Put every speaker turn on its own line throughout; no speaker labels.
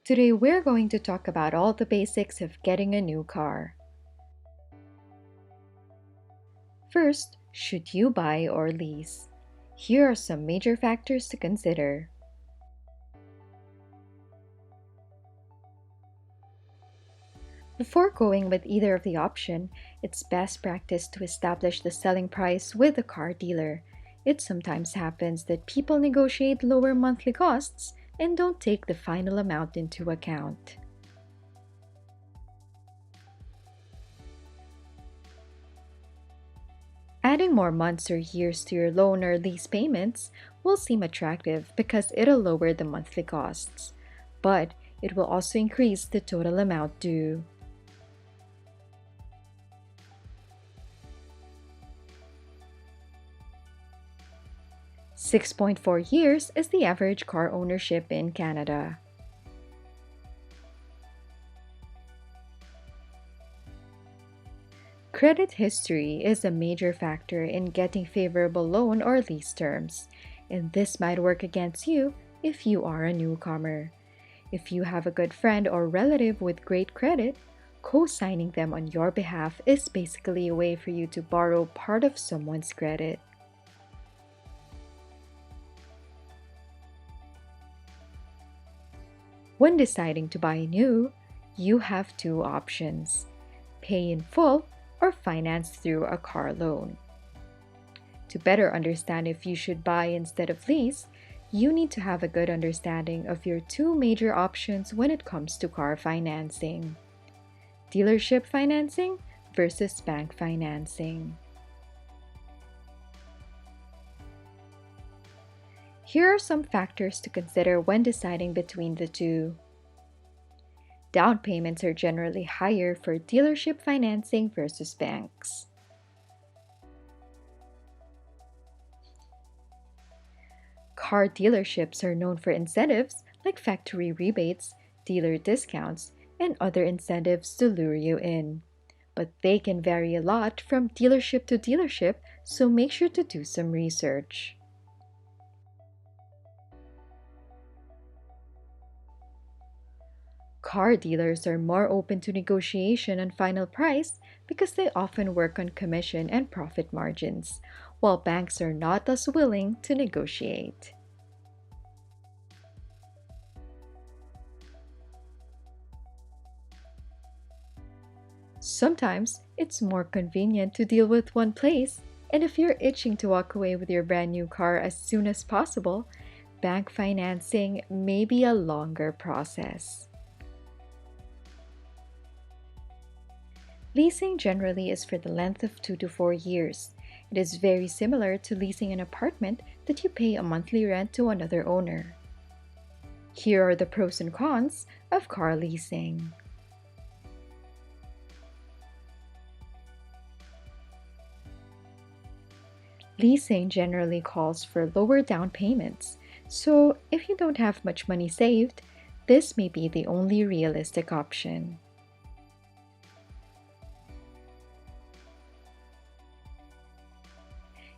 Today we're going to talk about all the basics of getting a new car. First, should you buy or lease? Here are some major factors to consider. Before going with either of the option, it's best practice to establish the selling price with the car dealer. It sometimes happens that people negotiate lower monthly costs and don't take the final amount into account. Adding more months or years to your loan or lease payments will seem attractive because it'll lower the monthly costs, but it will also increase the total amount due. 6.4 years is the average car ownership in Canada. Credit history is a major factor in getting favorable loan or lease terms, and this might work against you if you are a newcomer. If you have a good friend or relative with great credit, co-signing them on your behalf is basically a way for you to borrow part of someone's credit. When deciding to buy new, you have two options: pay in full or finance through a car loan. To better understand if you should buy instead of lease, you need to have a good understanding of your two major options when it comes to car financing: dealership financing versus bank financing. Here are some factors to consider when deciding between the two. Down payments are generally higher for dealership financing versus banks. Car dealerships are known for incentives like factory rebates, dealer discounts, and other incentives to lure you in. But they can vary a lot from dealership to dealership, so make sure to do some research. Car dealers are more open to negotiation on final price because they often work on commission and profit margins, while banks are not as willing to negotiate. Sometimes it's more convenient to deal with one place, and if you're itching to walk away with your brand new car as soon as possible, bank financing may be a longer process. Leasing generally is for the length of 2 to 4 years. It is very similar to leasing an apartment that you pay a monthly rent to another owner. Here are the pros and cons of car leasing. Leasing generally calls for lower down payments, so if you don't have much money saved, this may be the only realistic option.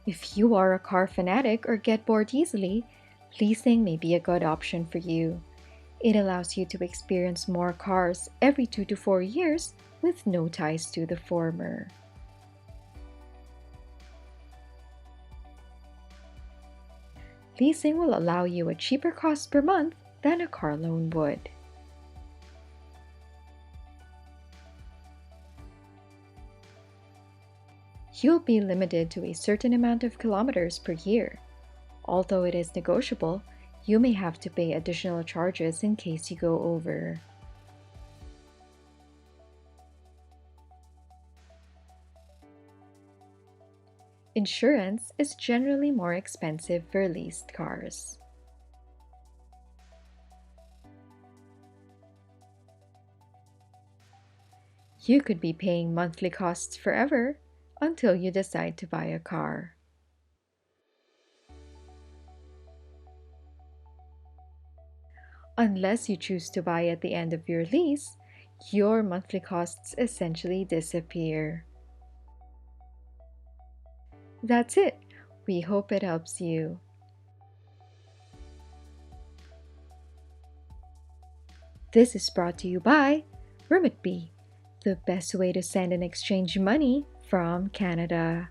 If you are a car fanatic or get bored easily, leasing may be a good option for you. It allows you to experience more cars every 2 to 4 years with no ties to the former. Leasing will allow you a cheaper cost per month than a car loan would. You'll be limited to a certain amount of kilometers per year. Although it is negotiable, you may have to pay additional charges in case you go over. Insurance is generally more expensive for leased cars. You could be paying monthly costs forever until you decide to buy a car. Unless you choose to buy at the end of your lease, your monthly costs essentially disappear. That's it. We hope it helps you. This is brought to you by Remitby, the best way to send and exchange money from Canada.